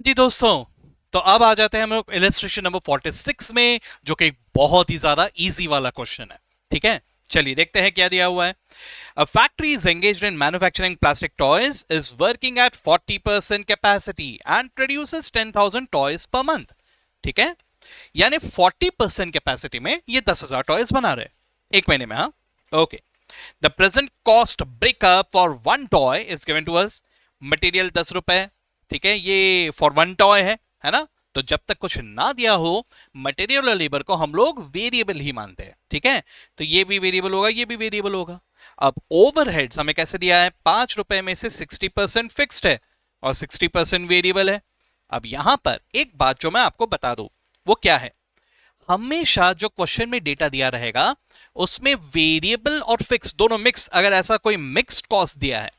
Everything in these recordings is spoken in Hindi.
जी दोस्तों, तो अब आ जाते हैं हम लोग इलस्ट्रेशन नंबर 46 में, जो कि एक बहुत ही ज्यादा इजी वाला क्वेश्चन है। ठीक है, चलिए देखते हैं क्या दिया हुआ है। A factory is engaged in manufacturing plastic toys, is working at 40% capacity and produces 10,000 toys per month. ठीक है, यानी 40% कैपेसिटी में ये 10,000 टॉयज बना रहे एक महीने में। हाँ, okay. The present cost breakup for one toy is given to us. Material 10 रुपए, ठीक है, ये फॉर वन टॉय है ना। तो जब तक कुछ ना दिया हो, मटेरियल और लेबर को हम लोग वेरिएबल ही मानते हैं। ठीक है, तो ये भी वेरिएबल होगा, ये भी वेरिएबल होगा। अब ओवरहेड्स हमें कैसे दिया है, 5 रुपए में से 60% फिक्स्ड है और 60% वेरिएबल है। अब यहां पर एक बात जो मैं आपको बता दूं, वो क्या है, हमेशा जो क्वेश्चन में डेटा दिया रहेगा उसमें वेरिएबल और फिक्स दोनों मिक्स, अगर ऐसा कोई मिक्स्ड कॉस्ट दिया है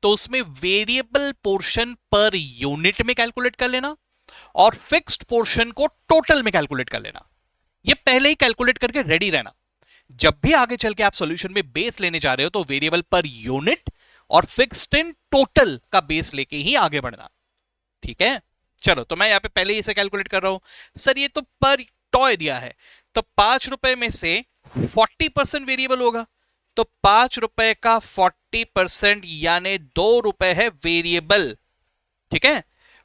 तो उसमें वेरिएबल पोर्शन पर यूनिट में कैलकुलेट कर लेना और फिक्स्ड पोर्शन को टोटल में कैलकुलेट कर लेना। ये पहले ही कैलकुलेट करके रेडी रहना। जब भी आगे चल के आप सॉल्यूशन में बेस लेने जा रहे हो तो वेरिएबल पर यूनिट और फिक्स्ड इन टोटल का बेस लेके ही आगे बढ़ना। ठीक है, चलो तो मैं यहां पे पहले ही इसे कैलकुलेट कर रहा हूं। सर ये तो पर टॉय दिया है, तो 5 रुपए में से 40% वेरिएबल होगा, तो 5 रुपए का 40% यानी 2 रुपए है वेरिएबल। ठीक है,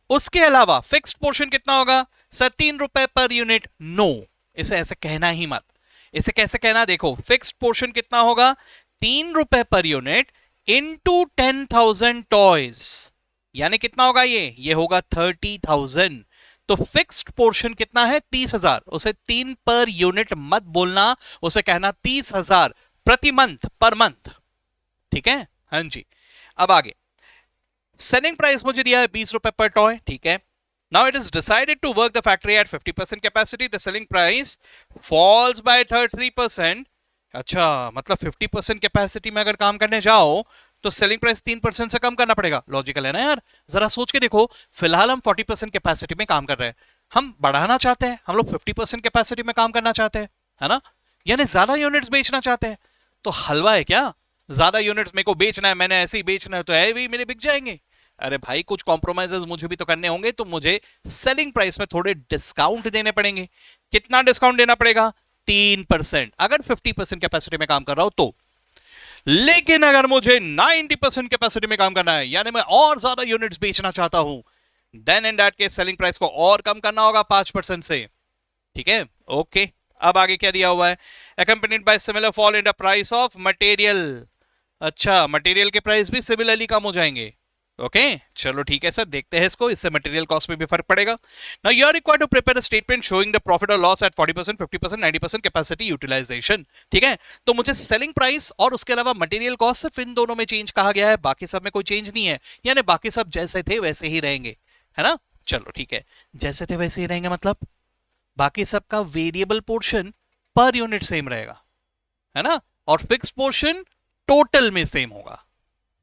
उसके अलावा फिक्स्ड पोर्शन कितना होगा सर, 3 रुपए पर यूनिट। नो, इसे ऐसे कहना ही मत। इसे कैसे कहना, देखो फिक्स्ड पोर्शन कितना होगा, 3 रुपए पर यूनिट इंटू 10,000 टॉयज, यानी कितना होगा, ये होगा 30,000। तो फिक्स्ड पोर्शन कितना है, 30,000। उसे 3 पर यूनिट मत बोलना, उसे कहना 30,000 प्रति मंथ, पर मंथ। ठीक है, हाँ जी। अब आगे सेलिंग प्राइस मुझे दिया है 20 रुपए पर टॉय। ठीक है, now it is decided to work the factory at 50% capacity, the selling price falls by 33%। अच्छा, मतलब 50% कैपेसिटी में अगर काम करने जाओ तो सेलिंग प्राइस 3% से कम करना पड़ेगा। लॉजिकल है ना यार, जरा सोच के देखो। फिलहाल हम 40% कैपेसिटी में काम कर रहे हैं, हम बढ़ाना चाहते हैं, हम लोग 50% कैपेसिटी में काम करना चाहते हैं, है ना, यानी ज्यादा यूनिट्स बेचना चाहते हैं। तो हलवा है क्या, ज्यादा यूनिट्स मेरे को बेचना है, मैंने ऐसे ही बेचना है तो है भी मेरे बिक जाएंगे। अरे भाई, कुछ कॉम्प्रोमाइजेस मुझे भी तो करने होंगे, तो मुझे सेलिंग प्राइस में थोड़े डिस्काउंट देने पड़ेंगे। कितना डिस्काउंट देना पड़ेगा, 3%, अगर 50% कैपेसिटी में काम कर रहा हूं तो। लेकिन अगर मुझे 90% कैपेसिटी में काम करना है, यानी मैं और ज्यादा यूनिट्स बेचना चाहता हूं, then in that case selling price को और कम करना होगा 5% से। ठीक है, ओके। अब आगे क्या दिया हुआ है, accompanied by similar fall in the price of material। अच्छा, मटेरियल के प्राइस भी सिमिलरली कम हो जाएंगे। ओके, चलो ठीक है सर, देखते हैं इसको, इससे मटेरियल कॉस्ट में भी फर्क पड़ेगा। Now you are required to prepare a statement showing the profit और लॉस एट 40%, 50%, 90% कैपेसिटी यूटिलाइजेशन। ठीक है, तो मुझे सेलिंग प्राइस और उसके अलावा मटेरियल कॉस्ट सिर्फ इन दोनों में चेंज कहा गया है, बाकी सब में कोई चेंज नहीं है, यानी बाकी सब जैसे थे वैसे ही रहेंगे, है ना। चलो ठीक है, जैसे थे वैसे ही रहेंगे मतलब बाकी सबका variable portion per unit same रहेगा, है ना, और फिक्स पोर्शन टोटल में सेम होगा।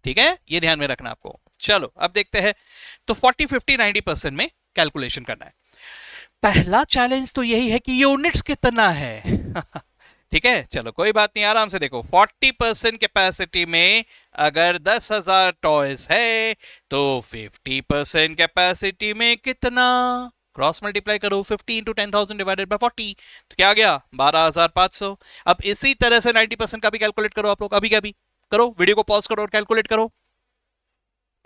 ठीक है, ये ध्यान में रखना आपको। चलो अब देखते हैं, तो 40, 50, 90% में कैलकुलेशन करना है। पहला चैलेंज तो यही है कि यूनिट्स कितना है। ठीक है, चलो कोई बात नहीं, आराम से देखो। 40% कैपेसिटी में अगर 10,000 टॉयज है तो 50% कैपेसिटी में कितना, क्रॉस मल्टीप्लाई करो, 50 इंटू 10,000 डिवाइडेड बाय 40, तो क्या आ गया, 12,500। अब इसी तरह से 90% का भी कैलकुलेट करो आप लोग, अभी क्या भी करो, वीडियो को पॉज करो और कैलकुलेट करो।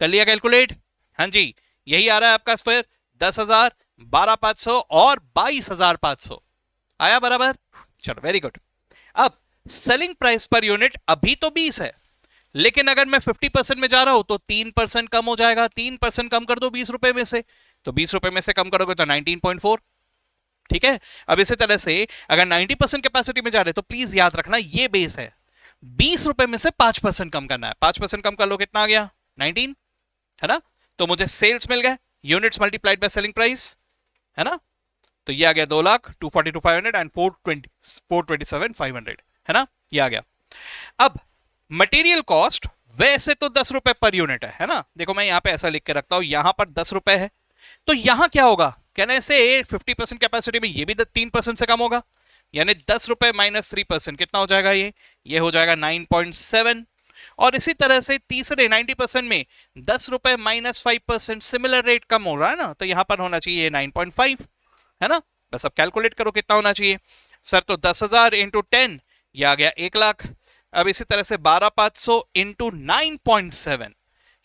कर लिया कैलकुलेट, हाँ जी, यही आ रहा है आपका फिर 10,000, 12,500 और 22,500 आया बराबर। चलो वेरी गुड। अब सेलिंग प्राइस पर यूनिट अभी तो 20 है, लेकिन अगर मैं 50% में जा रहा हूं तो 3% कम हो जाएगा। 3% कम कर दो 20 रुपए में से, तो 20 रुपए में से कम करोगे तो 19.4। ठीक है, अब इसी तरह से अगर 90% कैपेसिटी में जा रहे तो प्लीज याद रखना ये बेस है, 20 रुपए में से 5% कम करना है। 5% कम कर लो, कितना आ गया, 19, है ना। तो मुझे सेल्स मिल गए, units multiplied by selling price, है ना। तो ये आ गया 2,00,000, 242,500 एंड 427,500, है ना, ये आ गया। अब मटेरियल कॉस्ट वैसे तो 10 रुपए पर यूनिट है ना। देखो मैं यहां पे ऐसा लिख के रखता हूं, यहां पर 10 रुपए है, तो यहां क्या होगा, कहने से 50% कैपेसिटी में ये भी 3% से कम होगा, यानी 10 रुपए माइनस 3% कितना हो जाएगा, ये हो जाएगा 9.7। और इसी तरह से तीसरे 90% में 10 रुपए माइनस 5%, सिमिलर रेट कम हो रहा है ना, तो यहां पर होना चाहिए 9.5, है ना। बस अब कैलकुलेट करो कितना होना चाहिए सर, तो 10,000 इंटू 10, यह आ गया 1,00,000। अब इसी तरह से 12,500 इंटू 9.7,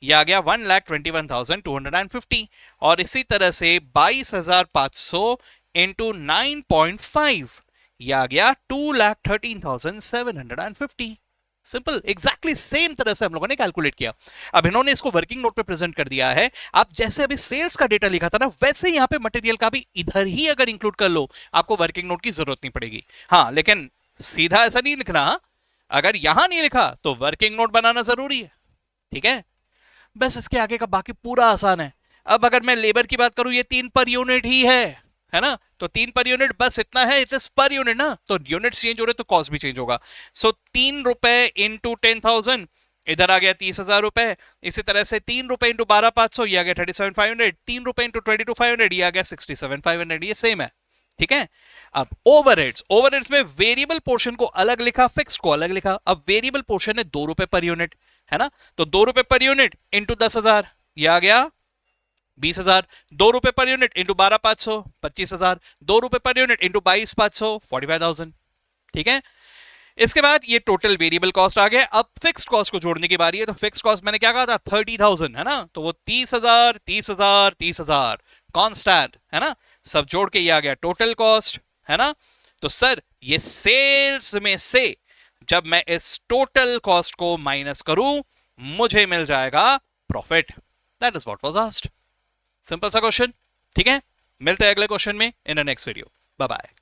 यह आ गया 1,21,250। और इसी तरह से 22,500 इंटू 9.5, यह आ गया 2,13,750। सिंपल, एग्जैक्टली सेम तरह से हम लोगों ने कैलकुलेट किया। अब इन्होंने इसको वर्किंग नोट पे प्रेजेंट कर दिया है। आप जैसे अभी सेल्स का डेटा लिखा था ना, वैसे यहां पे मटेरियल का भी इधर ही अगर इंक्लूड कर लो, आपको वर्किंग नोट की जरूरत नहीं पड़ेगी। हाँ, लेकिन सीधा ऐसा नहीं लिखना। अगर यहां नहीं लिखा तो वर्किंग नोट बनाना जरूरी है, ठीक है। बस इसके आगे का बाकी पूरा आसान है। अब अगर मैं लेबर की बात करूं, ये 3 पर यूनिट ही है ना, तो 3 पर यूनिट बस इतना है, इट इज पर यूनिट ना, तो यूनिट चेंज हो रहे तो कॉस्ट भी चेंज होगा। सो 3 रुपए इंटू 10,000, इधर आ गया 30,000 रुपए। इसी तरह से 3 रुपए इंटू 12,500, ये आ गया 37,500। 3 रुपए इंटू 22,500, ये आ गया 67,500। ये सेम है, ठीक है। अब ओवरहेड्स में वेरिएबल पोर्शन को अलग लिखा, फिक्स्ड को अलग लिखा। अब वेरिएबल पोर्शन है 2 रुपए पर यूनिट, है ना, तो 2 रुपए पर यूनिट इंटू 10,000, यह आ गया 20,000। 2 रुपए पर यूनिट इंटू 12,500, 25,000। 2 रुपए पर यूनिट इंटू 22,500, 45,000, ठीक है। इसके बाद ये टोटल वेरिएबल कॉस्ट आ गया। अब फिक्स्ड कॉस्ट को जोड़ने की बारी है, तो फिक्स्ड कॉस्ट मैंने क्या कहा था, 30,000, है ना, तो वो 30,000, 30,000, 30,000 कांस्टेंट, है ना, सब जोड़ के ये आ गया टोटल कॉस्ट, है ना। तो सर ये सेल्स में से जब मैं इस टोटल कॉस्ट को माइनस करूं, मुझे मिल जाएगा profit. That is what was asked. Simple सा क्वेश्चन, ठीक है। मिलते हैं अगले क्वेश्चन में in the next video. Bye bye.